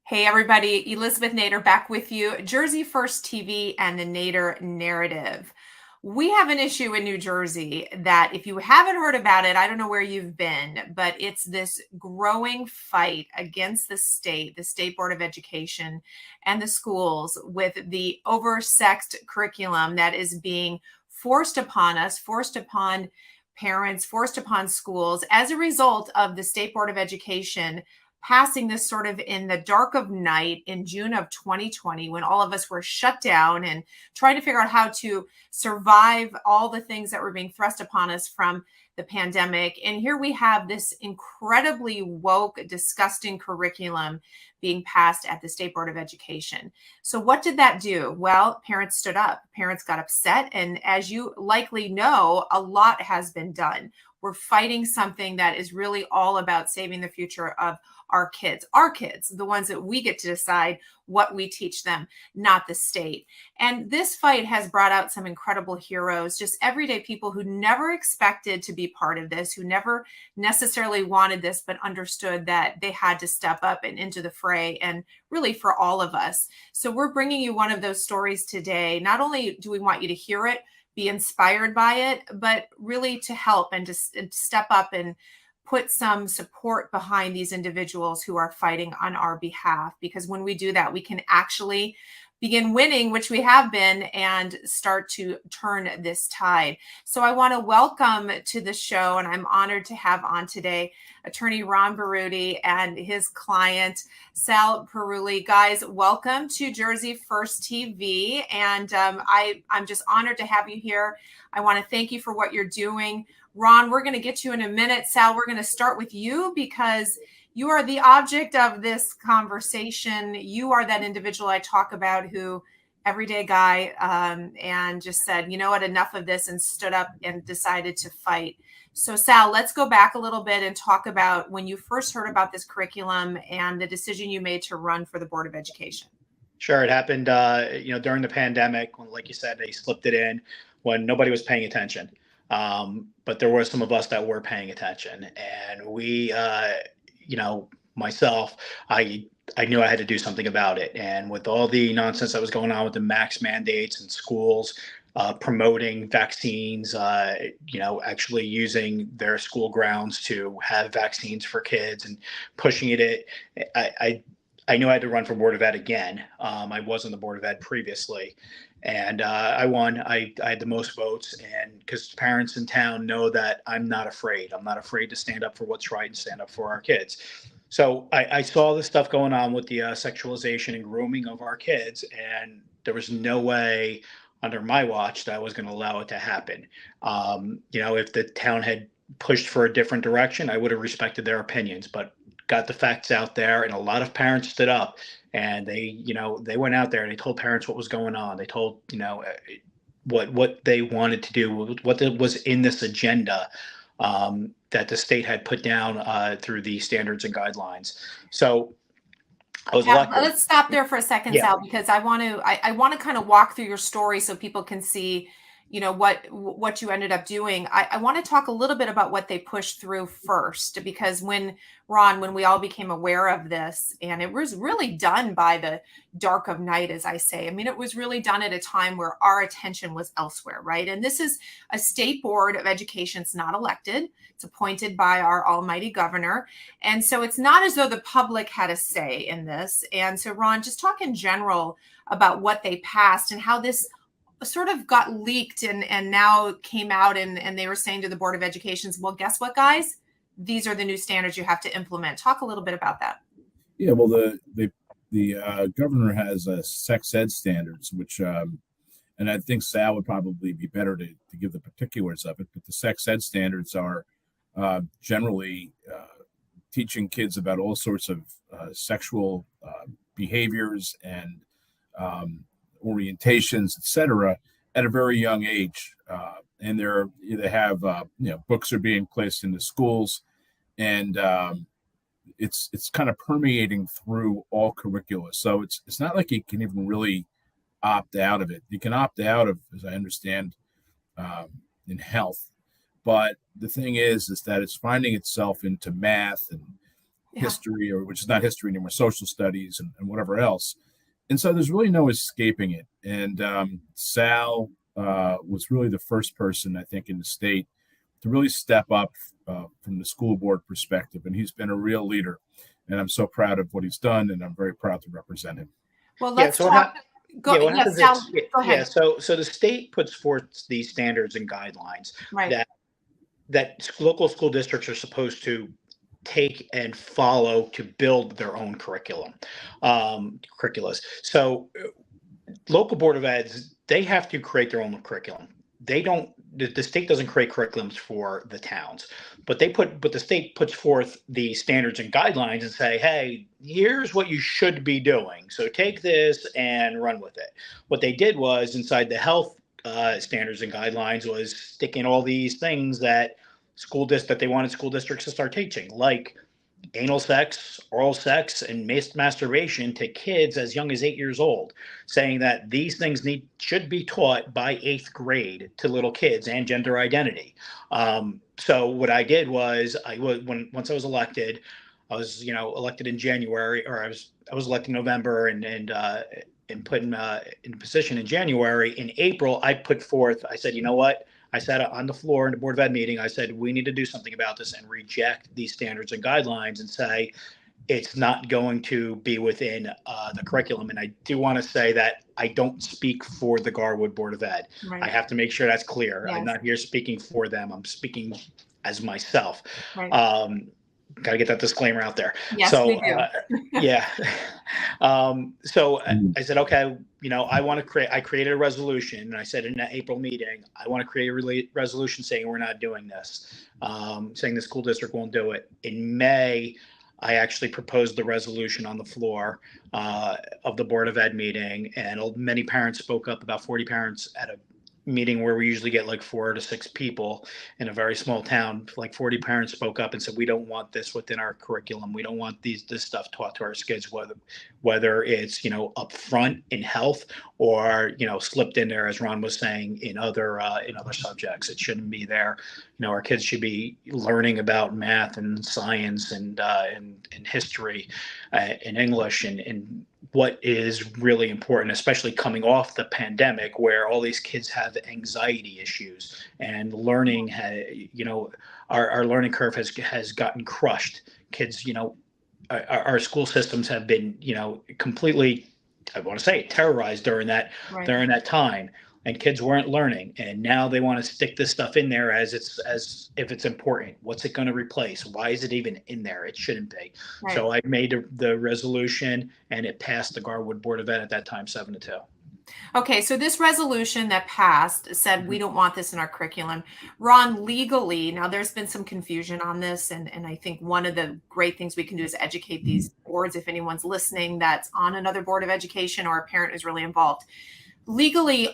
Hey everybody, Elizabeth Nader back with you. Jersey First TV and the Nader Narrative. We have an issue in New Jersey that if you haven't heard about it, I don't know where you've been, but it's this growing fight against the State Board of Education and the schools with the oversexed curriculum that is being forced upon us, forced upon parents, forced upon schools as a result of the State Board of Education passing this sort of in the dark of night in June of 2020, when all of us were shut down and trying to figure out how to survive all the things that were being thrust upon us from the pandemic. And here we have this incredibly woke, disgusting curriculum being passed at the State Board of Education. So what did that do? Well, parents stood up, parents got upset. And as you likely know, a lot has been done. We're fighting something that is really all about saving the future of our kids, the ones that we get to decide what we teach them, not the state. And this fight has brought out some incredible heroes, just everyday people who never expected to be part of this, who never necessarily wanted this, but understood that they had to step up and into the fray, and really for all of us. So we're bringing you one of those stories today. Not only do we want you to hear it, be inspired by it, but really to help and to step up and put some support behind these individuals who are fighting on our behalf. Because when we do that, we can actually begin winning, which we have been, and start to turn this tide. So I want to welcome to the show, and I'm honored to have on today attorney Ron Berutti and his client, Sal Piarulli. Guys, welcome to Jersey First TV. And I'm just honored to have you here. I want to thank you for what you're doing. Ron, we're going to get you in a minute. Sal, we're going to start with you because you are the object of this conversation. You are that individual I talk about who, everyday guy, and just said, you know what, enough of this, and stood up and decided to fight. So Sal, let's go back a little bit and talk about when you first heard about this curriculum and the decision you made to run for the Board of Education. Sure. It happened, during the pandemic, when, like you said, they slipped it in when nobody was paying attention. But there were some of us that were paying attention, and we, myself, I knew I had to do something about it. And with all the nonsense that was going on with the max mandates and schools promoting vaccines, actually using their school grounds to have vaccines for kids and pushing it, I knew I had to run for Board of Ed again. I was on the Board of Ed previously, and I won. I had the most votes, and because parents in town know that I'm not afraid. I'm not afraid to stand up for what's right and stand up for our kids. So I saw the stuff going on with the sexualization and grooming of our kids, and there was no way under my watch that I was going to allow it to happen. If the town had pushed for a different direction, I would have respected their opinions, but got the facts out there, and a lot of parents stood up, and they went out there and they told parents what was going on. They told, what they wanted to do, what was in this agenda that the state had put down through the standards and guidelines. So I was lucky. Let's stop there for a second, Yeah. Sal, because I want to kind of walk through your story so people can see, what you ended up doing. I want to talk a little bit about what they pushed through first, because when we all became aware of this, and it was really done by the dark of night, as I say. I mean, it was really done at a time where our attention was elsewhere, right? And this is a state board of education. It's not elected. It's appointed by our almighty governor. And so it's not as though the public had a say in this. And so, Ron, just talk in general about what they passed and how this sort of got leaked and now came out, and they were saying to the Board of Education, well, guess what, guys? These are the new standards you have to implement. Talk a little bit about that. Yeah, well, the governor has sex ed standards, which, and I think Sal would probably be better to give the particulars of it, but the sex ed standards are generally teaching kids about all sorts of sexual behaviors and orientations, etc., at a very young age, and they have books are being placed into schools, and it's kind of permeating through all curricula. So it's not like you can even really opt out of it. You can opt out of, as I understand, in health, but the thing is that it's finding itself into math and history, or which is not history anymore, social studies and whatever else. And so there's really no escaping it. And Sal was really the first person, I think, in the state to really step up from the school board perspective. And he's been a real leader. And I'm so proud of what he's done, and I'm very proud to represent him. Well, let's talk. What happens Sal, is, go ahead. so the state puts forth these standards and guidelines that local school districts are supposed to take and follow to build their own curriculums. So local board of eds, they have to create their own curriculum. They don't, the state doesn't create curriculums for the towns, but the state puts forth the standards and guidelines and say, hey, here's what you should be doing. So take this and run with it. What they did was, inside the health standards and guidelines, was sticking all these things that they wanted school districts to start teaching, like anal sex, oral sex, and masturbation to kids as young as 8 years old, saying that these things should be taught by 8th grade to little kids, and gender identity. So what I did was, once I was elected, I was elected in January, or I was elected in November, and put in position in January. In April, I said, you know what? I said on the floor in the Board of Ed meeting, I said, we need to do something about this and reject these standards and guidelines and say it's not going to be within the curriculum. And I do want to say that I don't speak for the Garwood Board of Ed. Right. I have to make sure that's clear. Yes. I'm not here speaking for them. I'm speaking as myself. Right. Got to get that disclaimer out there. Yes, so, we do. Yeah. So I said, okay, I created a resolution, and I said in that April meeting, I want to create a resolution saying we're not doing this, saying the school district won't do it. In May, I actually proposed the resolution on the floor of the Board of Ed meeting, and many parents spoke up, about 40 parents at a meeting where we usually get like 4 to 6 people in a very small town. Like 40 parents spoke up and said, we don't want this within our curriculum. We don't want this stuff taught to our kids, whether it's, up front in health or, slipped in there, as Ron was saying, in other subjects. It shouldn't be there. Our kids should be learning about math and science and history and English and what is really important, especially coming off the pandemic, where all these kids have anxiety issues and learning, our learning curve has gotten crushed. Kids, our school systems have been, completely, I want to say, terrorized during that time, and kids weren't learning. And now they want to stick this stuff in there as if it's important. What's it going to replace? Why is it even in there? It shouldn't be. Right. So I made the resolution, and it passed the Garwood Board of Ed at that time, 7-2. Okay, so this resolution that passed said we don't want this in our curriculum. Ron, legally, now there's been some confusion on this, and I think one of the great things we can do is educate these boards, if anyone's listening that's on another board of education or a parent is really involved. Legally,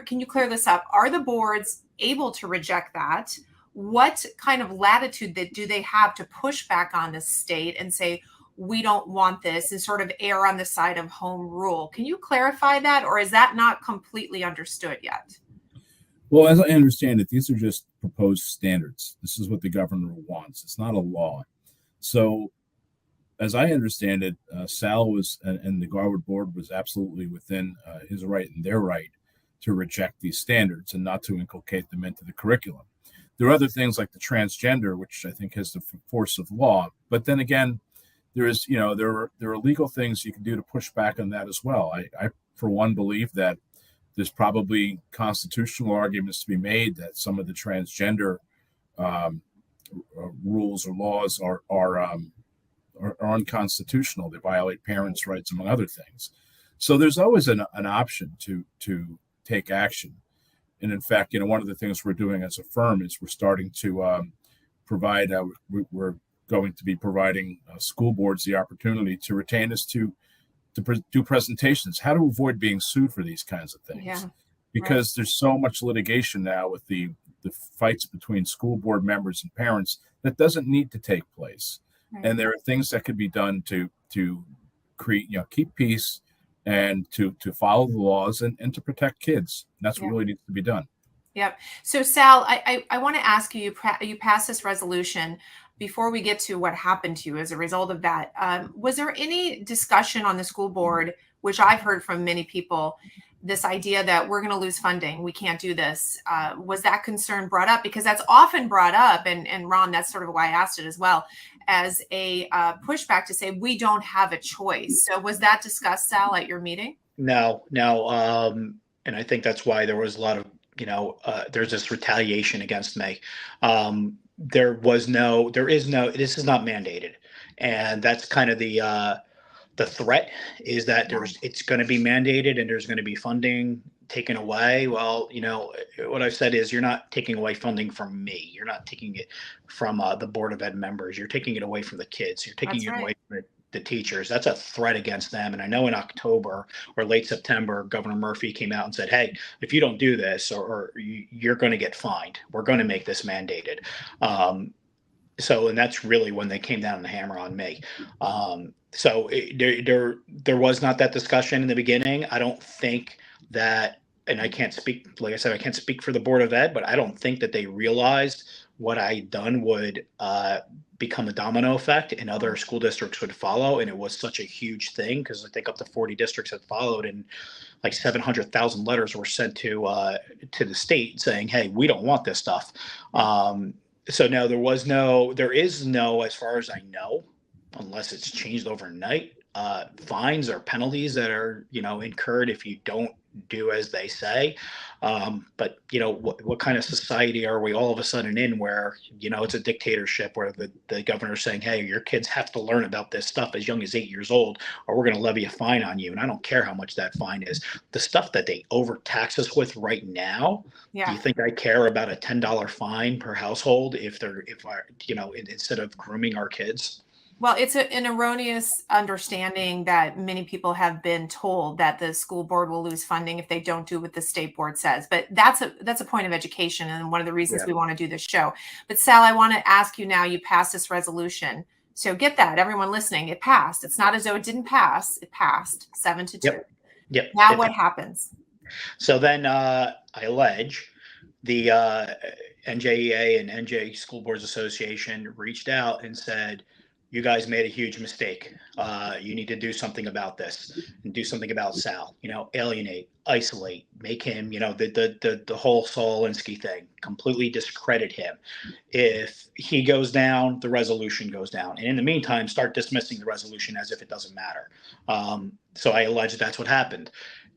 can you clear this up? Are the boards able to reject that? What kind of latitude do they have to push back on the state and say, we don't want this, and sort of err on the side of home rule? Can you clarify that, or is that not completely understood yet? Well, as I understand it, these are just proposed standards. This is what the governor wants. It's not a law. So as I understand it, Sal and the Garwood Board was absolutely within his right and their right to reject these standards and not to inculcate them into the curriculum. There are other things like the transgender, which I think has the force of law. But then again, there are legal things you can do to push back on that as well. I for one, believe that there's probably constitutional arguments to be made that some of the transgender rules or laws are unconstitutional. They violate parents' rights, among other things. So there's always an option to take action. And in fact, one of the things we're doing as a firm is we're starting to provide, we're going to be providing school boards the opportunity to retain us to do presentations, how to avoid being sued for these kinds of things. Yeah, because there's so much litigation now with the fights between school board members and parents that doesn't need to take place. Right. And there are things that could be done to create, keep peace and to follow the laws and to protect kids. And that's what really needs to be done. Yep. So Sal, I want to ask you, you passed this resolution. Before we get to what happened to you as a result of that, was there any discussion on the school board, which I've heard from many people, this idea that we're going to lose funding, we can't do this? Was that concern brought up? Because that's often brought up, and Ron, that's sort of why I asked it as well, as a pushback to say we don't have a choice. So was that discussed, Sal, at your meeting? No, no. And I think that's why there was a lot of, there's this retaliation against me. There is no, this is not mandated. And that's kind of the threat, is that it's going to be mandated and there's going to be funding taken away. Well, what I've said is, you're not taking away funding from me. You're not taking it from the Board of Ed members. You're taking it away from the kids. You're taking it away from the teachers. That's a threat against them. And I know in October or late September, Governor Murphy came out and said, hey, if you don't do this, or you're going to get fined. We're going to make this mandated. And that's really when they came down and hammer on me. There was not that discussion in the beginning. I don't think that, and I can't speak, like I said, I can't speak for the Board of Ed, but I don't think that they realized what I'd done would become a domino effect and other school districts would follow. And it was such a huge thing, because I think up to 40 districts had followed, and like 700,000 letters were sent to the state saying, hey, we don't want this stuff. So no, there is no, as far as I know, unless it's changed overnight, fines or penalties that are, incurred if you don't do as they say. But what kind of society are we all of a sudden in, where, it's a dictatorship, where the governor's saying, hey, your kids have to learn about this stuff as young as 8 years old, or we're going to levy a fine on you. And I don't care how much that fine is. The stuff that they overtax us with right now. Yeah. Do you think I care about a $10 fine per household instead of grooming our kids? Well, it's an erroneous understanding that many people have been told, that the school board will lose funding if they don't do what the state board says. But that's a point of education, and one of the reasons we want to do this show. But Sal, I want to ask you now, you passed this resolution. So get that, everyone listening, it passed. It's not as though it didn't pass. It passed 7-2. Yep. Now what happens? So then I allege the NJEA and NJ School Boards Association reached out and said, you guys made a huge mistake. You need to do something about this, and do something about Sal. Alienate, isolate, make him, the whole Saul Alinsky thing, completely discredit him. If he goes down, the resolution goes down. And in the meantime, start dismissing the resolution as if it doesn't matter. So I allege that's what happened.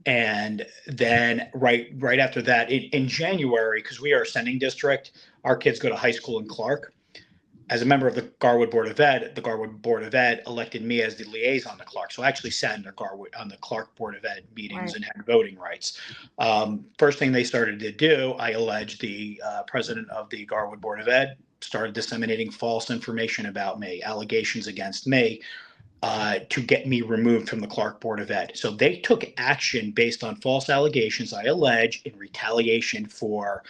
And then right after that, in January, because we are a sending district, our kids go to high school in Clark. As a member of the Garwood Board of Ed, the Garwood Board of Ed elected me as the liaison to Clark. So I actually sat in on the Clark Board of Ed meetings and had voting rights. First thing they started to do, I allege the president of the Garwood Board of Ed started disseminating false information about me, allegations against me, to get me removed from the Clark Board of Ed. So they took action based on false allegations, I allege, in retaliation for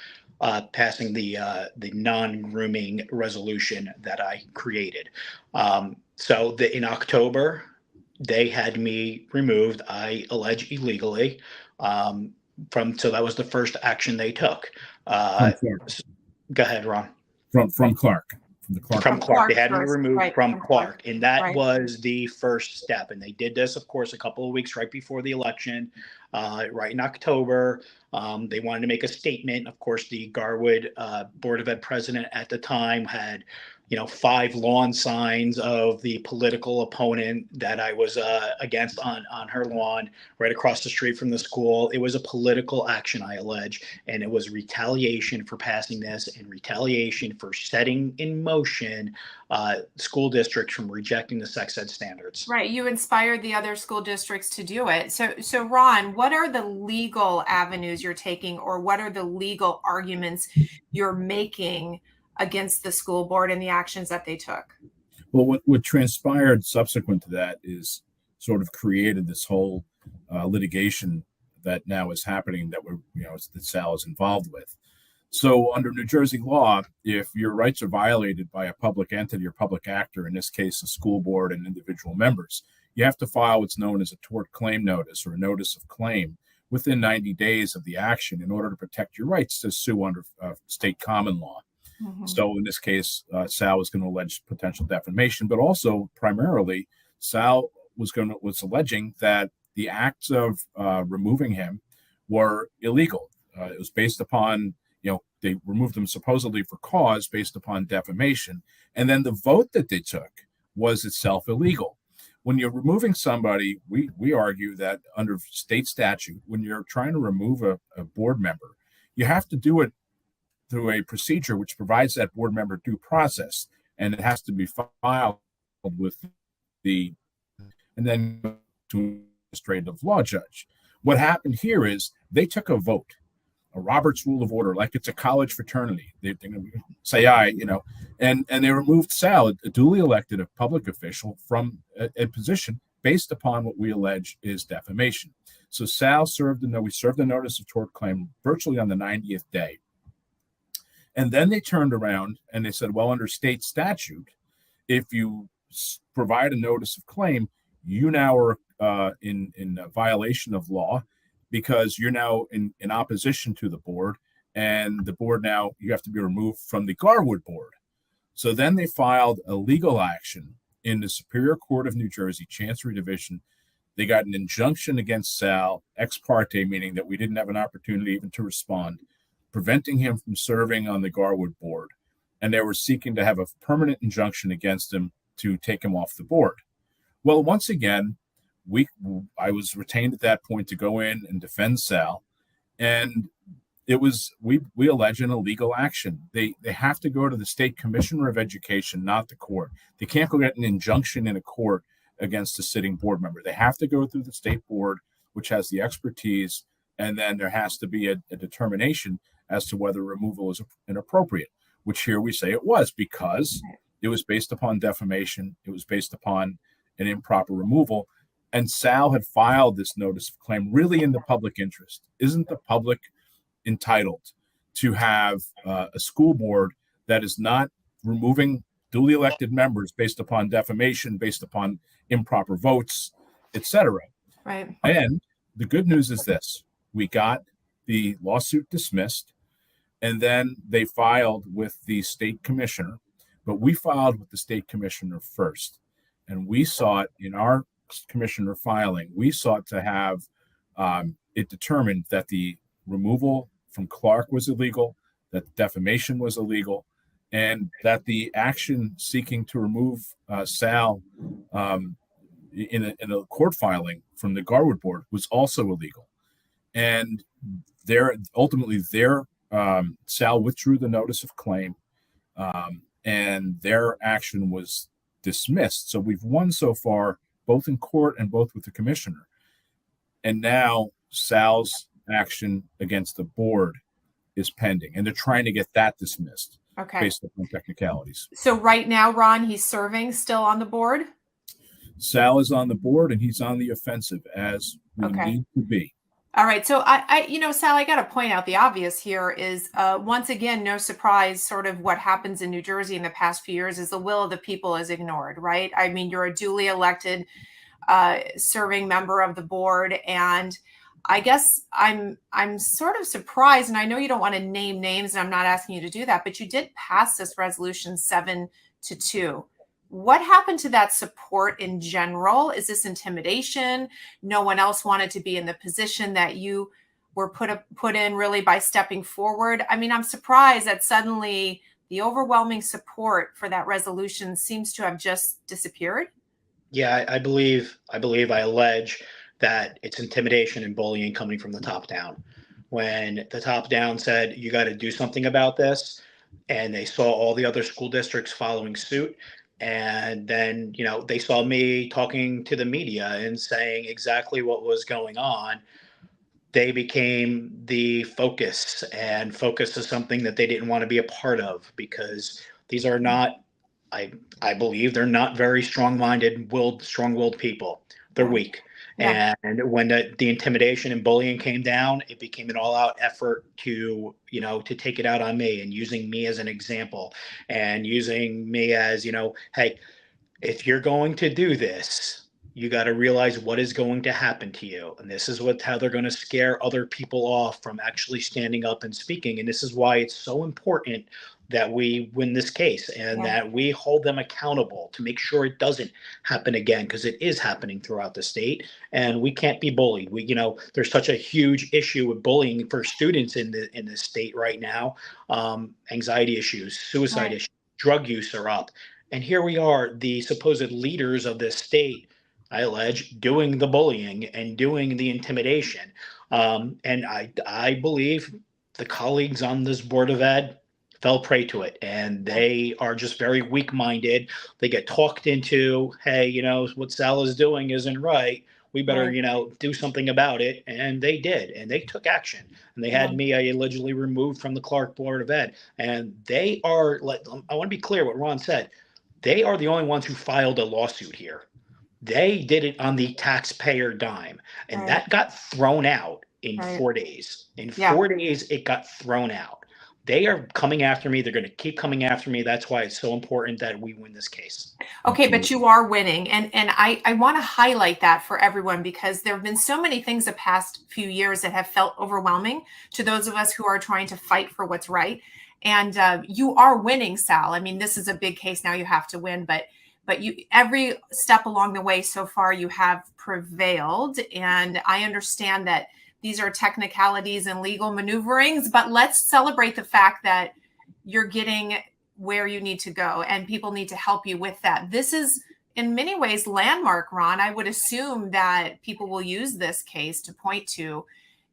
passing the non-grooming resolution that I created. So in October, they had me removed, I allege illegally, so that was the first action they took. Go ahead, Ron. From Clark. From Clark. They had me removed from Clark. And that was the first step. And they did this, of course, a couple of weeks right before the election, right in October. They wanted to make a statement. Of course, the Garwood Board of Ed president at the time had, 5 lawn signs of the political opponent that I was against on her lawn right across the street from the school. It was a political action, I allege, and it was retaliation for passing this, and retaliation for setting in motion school districts from rejecting the sex ed standards. Right. You inspired the other school districts to do it. So Ron, what are the legal avenues you're taking, or what are the legal arguments you're making against the school board and the actions that they took? Well, what transpired subsequent to that is sort of created this whole litigation that now is happening that that Sal is involved with. So under New Jersey law, if your rights are violated by a public entity or public actor, in this case, a school board and individual members, you have to file what's known as a tort claim notice, or a notice of claim, within 90 days of the action in order to protect your rights to sue under state common law. So in this case, Sal was going to allege potential defamation, but also primarily Sal was alleging that the acts of removing him were illegal. It was based upon, they removed him supposedly for cause based upon defamation. And then the vote that they took was itself illegal. When you're removing somebody, we argue that under state statute, when you're trying to remove a board member, you have to do it through a procedure which provides that board member due process, and it has to be filed with and then to an administrative law judge. What happened here is they took a vote, a Robert's Rule of Order, like it's a college fraternity. They're going to say aye, and they removed Sal, a duly elected public official, from a position based upon what we allege is defamation. So Sal we served the notice of tort claim virtually on the 90th day. And then they turned around and they said, well, under state statute, if you provide a notice of claim, you now are in violation of law because you're now in opposition to the board, and the board now, you have to be removed from the Garwood board. So then they filed a legal action in the Superior Court of New Jersey, Chancery Division. They got an injunction against Sal, ex parte, meaning that we didn't have an opportunity even to respond, preventing him from serving on the Garwood board. And they were seeking to have a permanent injunction against him to take him off the board. Well, once again, I was retained at that point to go in and defend Sal. And it was, we allege an illegal action. They have to go to the State Commissioner of Education, not the court. They can't go get an injunction in a court against a sitting board member. They have to go through the state board, which has the expertise, and then there has to be a determination as to whether removal is inappropriate, which here we say it was, because it was based upon defamation. It was based upon an improper removal. And Sal had filed this notice of claim really in the public interest. Isn't the public entitled to have a school board that is not removing duly elected members based upon defamation, based upon improper votes, etc.? Right. And the good news is this: we got the lawsuit dismissed, and then they filed with the state commissioner, but we filed with the state commissioner first. And we sought, in our commissioner filing, we sought to have it determined that the removal from Clark was illegal, that defamation was illegal, and that the action seeking to remove Sal in a court filing from the Garwood board was also illegal. And ultimately Sal withdrew the notice of claim, and their action was dismissed. So we've won so far, both in court and both with the commissioner. And now Sal's action against the board is pending, and they're trying to get that dismissed based upon technicalities. So right now, Ron, he's serving still on the board? Sal is on the board, and he's on the offensive, as we need to be. All right. So Sal, I got to point out the obvious here is, once again, no surprise, sort of what happens in New Jersey in the past few years is the will of the people is ignored, right? I mean, you're a duly elected serving member of the board. And I guess I'm sort of surprised, and I know you don't want to name names, and I'm not asking you to do that, but you did pass this resolution 7-2. What happened to that support in general? Is this intimidation? No one else wanted to be in the position that you were put in really by stepping forward? I mean, I'm surprised that suddenly the overwhelming support for that resolution seems to have just disappeared. Yeah, I believe I allege that it's intimidation and bullying coming from the top down. When the top down said, you got to do something about this, and they saw all the other school districts following suit, and then, they saw me talking to the media and saying exactly what was going on, they became the focus, and focus is something that they didn't want to be a part of, because these are not, I believe they're not very strong-minded, strong-willed people. They're weak. Yeah. And when the intimidation and bullying came down, it became an all-out effort to take it out on me, and using me as an example, and using me as, hey, if you're going to do this, you got to realize what is going to happen to you. And this is how they're going to scare other people off from actually standing up and speaking. And this is why it's so important that we win this case and that we hold them accountable to make sure it doesn't happen again, because it is happening throughout the state and we can't be bullied. There's such a huge issue with bullying for students in the state right now. Anxiety issues, suicide issues, drug use are up. And here we are, the supposed leaders of this state, I allege, doing the bullying and doing the intimidation. And I believe the colleagues on this Board of Ed fell prey to it, and they are just very weak-minded. They get talked into, hey, what Sal is doing isn't right. We better, do something about it. And they did, and they took action. And they had me allegedly removed from the Clark Board of Ed. And they are, I want to be clear what Ron said. They are the only ones who filed a lawsuit here. They did it on the taxpayer dime, and that got thrown out in 4 days. In 4 days, it got thrown out. They are coming after me. They're going to keep coming after me. That's why it's so important that we win this case. Okay, but you are winning. And I want to highlight that for everyone, because there have been so many things the past few years that have felt overwhelming to those of us who are trying to fight for what's right. And you are winning, Sal. I mean, this is a big case now. You have to win, but you, every step along the way so far, you have prevailed. And I understand that these are technicalities and legal maneuverings, but let's celebrate the fact that you're getting where you need to go, and people need to help you with that. This is in many ways landmark, Ron. I would assume that people will use this case to point to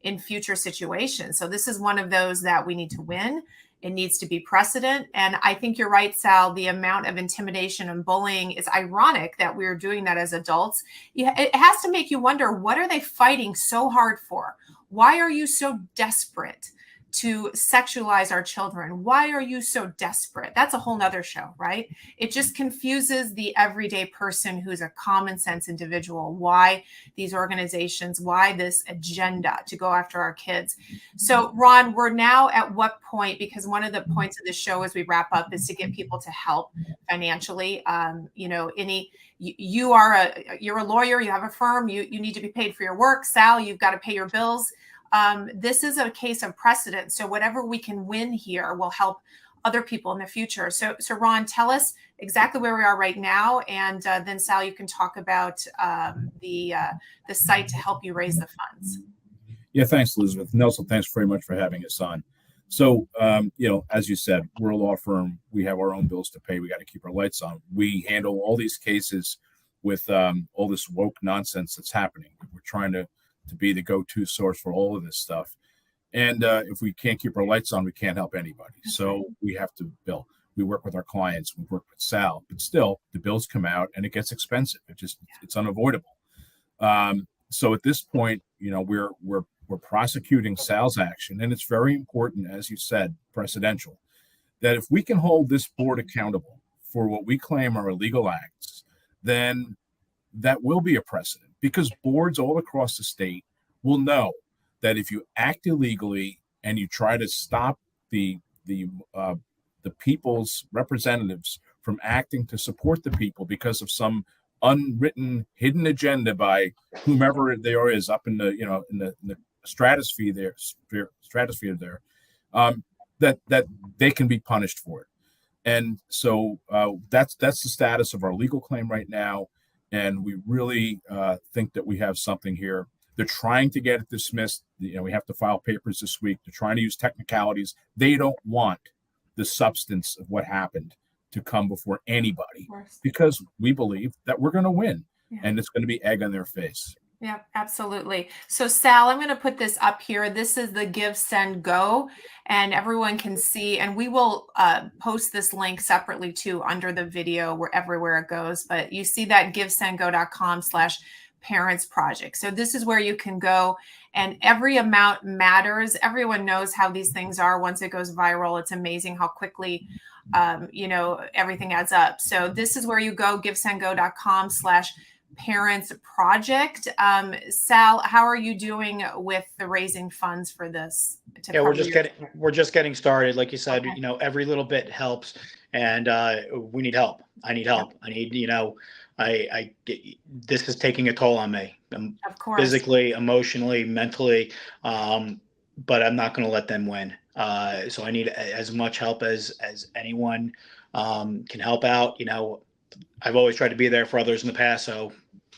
in future situations. So this is one of those that we need to win. It needs to be precedent. And I think you're right, Sal. The amount of intimidation and bullying is ironic that we're doing that as adults. It has to make you wonder, what are they fighting so hard for? Why are you so desperate to sexualize our children? Why are you so desperate? That's a whole nother show, right? It just confuses the everyday person who's a common sense individual. Why these organizations, why this agenda to go after our kids? So Ron, we're now at what point, because one of the points of the show as we wrap up is to get people to help financially. You're a lawyer, you have a firm, you need to be paid for your work. Sal, you've got to pay your bills. This is a case of precedent. So whatever we can win here will help other people in the future. So Ron, tell us exactly where we are right now. And then Sal, you can talk about the site to help you raise the funds. Yeah, thanks, Elizabeth. Nelson, thanks very much for having us on. So, as you said, we're a law firm. We have our own bills to pay. We got to keep our lights on. We handle all these cases with all this woke nonsense that's happening. We're trying to be the go-to source for all of this stuff. And if we can't keep our lights on, we can't help anybody. So we have to bill. We work with our clients. We work with Sal. But still, the bills come out and it gets expensive. It's unavoidable. So at this point, we're prosecuting Sal's action. And it's very important, as you said, precedential, that if we can hold this board accountable for what we claim are illegal acts, then that will be a precedent, because boards all across the state will know that if you act illegally and you try to stop the people's representatives from acting to support the people because of some unwritten hidden agenda by whomever there is up in the stratosphere there, that they can be punished for it. And so that's the status of our legal claim right now. And we really think that we have something here. They're trying to get it dismissed. We have to file papers this week. They're trying to use technicalities. They don't want the substance of what happened to come before anybody, because we believe that we're going to win, and it's going to be egg on their face. Yeah, absolutely. So Sal, I'm going to put this up here. This is the Give, Send, Go, and everyone can see, and we will post this link separately too under the video everywhere it goes. But you see that givesendgo.com/parents project. So this is where you can go, and every amount matters. Everyone knows how these things are. Once it goes viral, it's amazing how quickly everything adds up. So this is where you go, givesendgo.com/parents project. Sal, how are you doing with the raising funds for this? We're just getting started. Like you said, every little bit helps, and we need help. I need help. I need, this is taking a toll on me, Of course. physically, emotionally, mentally. But I'm not going to let them win. So I need as much help as anyone can help out. I've always tried to be there for others in the past. So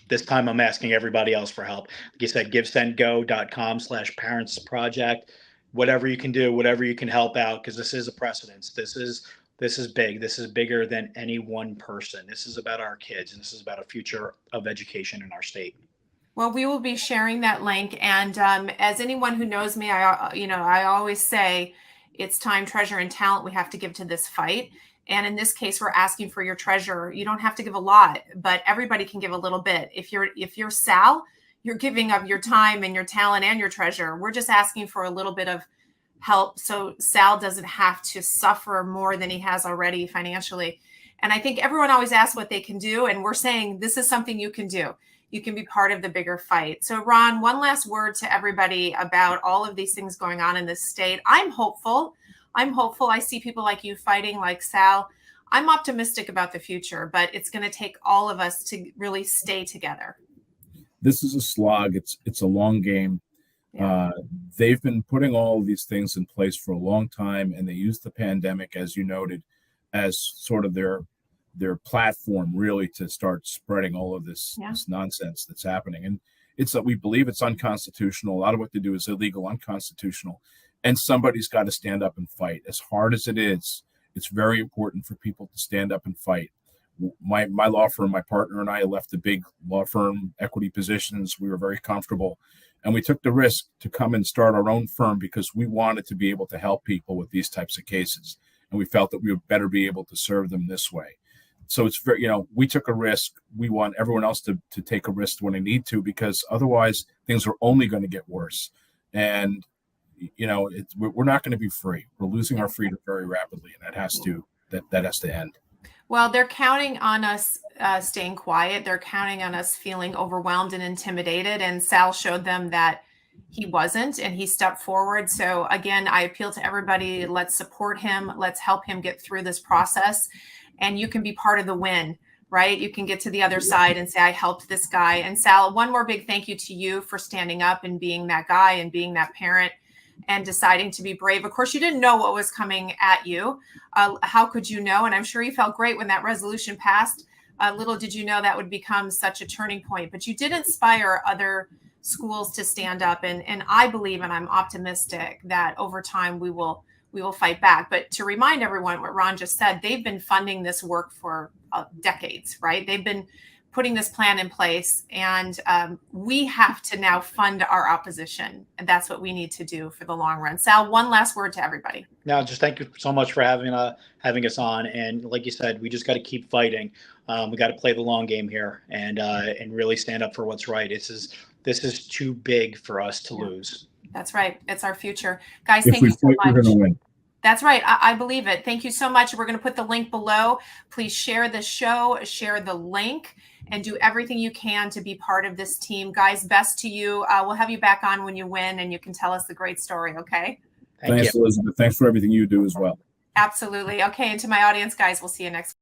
this time I'm asking everybody else for help. Like you said, givesendgo.com/parentsproject. Whatever you can do, whatever you can help out, because this is a precedence. This is big. This is bigger than any one person. This is about our kids, and this is about a future of education in our state. Well, we will be sharing that link. And as anyone who knows me, I always say it's time, treasure, and talent we have to give to this fight. And in this case, we're asking for your treasure. You don't have to give a lot, but everybody can give a little bit. If you're Sal, you're giving of your time and your talent and your treasure. We're just asking for a little bit of help so Sal doesn't have to suffer more than he has already financially. And I think everyone always asks what they can do. And we're saying this is something you can do. You can be part of the bigger fight. So Ron, one last word to everybody about all of these things going on in this state. I'm hopeful. I see people like you fighting, like Sal. I'm optimistic about the future, but it's going to take all of us to really stay together. This is a slog. It's a long game. Yeah. They've been putting all of these things in place for a long time, and they used the pandemic, as you noted, as sort of their platform really to start spreading all of this nonsense that's happening. And it's that we believe it's unconstitutional. A lot of what they do is illegal, unconstitutional. And somebody's got to stand up and fight. As hard as it is, it's very important for people to stand up and fight. My law firm, my partner and I left the big law firm equity positions. We were very comfortable. And we took the risk to come and start our own firm because we wanted to be able to help people with these types of cases. And we felt that we would better be able to serve them this way. So it's very, we took a risk. We want everyone else to take a risk when they need to, because otherwise things are only going to get worse. And, we're not going to be free. We're losing our freedom very rapidly. And that has to end. Well, they're counting on us staying quiet. They're counting on us feeling overwhelmed and intimidated. And Sal showed them that he wasn't, and he stepped forward. So again, I appeal to everybody. Let's support him. Let's help him get through this process. And you can be part of the win, right? You can get to the other side and say, I helped this guy. And Sal, one more big thank you to you for standing up and being that guy and being that parent and deciding to be brave. Of course, you didn't know what was coming at you. How could you know? And I'm sure you felt great when that resolution passed. Little did you know that would become such a turning point. But you did inspire other schools to stand up. And I believe, and I'm optimistic, that over time we will fight back. But to remind everyone what Ron just said, they've been funding this work for decades, right? They've been putting this plan in place, and we have to now fund our opposition. And that's what we need to do for the long run. Sal, one last word to everybody. No, just thank you so much for having us on. And like you said, we just got to keep fighting. We got to play the long game here and really stand up for what's right. This is too big for us to lose. That's right. It's our future. Guys, if thank you so much. We're going to win. That's right. I believe it. Thank you so much. We're going to put the link below. Please share the show, share the link, and do everything you can to be part of this team. Guys, best to you. We'll have you back on when you win and you can tell us the great story, okay? Thanks, Elizabeth. Thanks for everything you do as well. Absolutely. Okay, and to my audience, guys, we'll see you next week.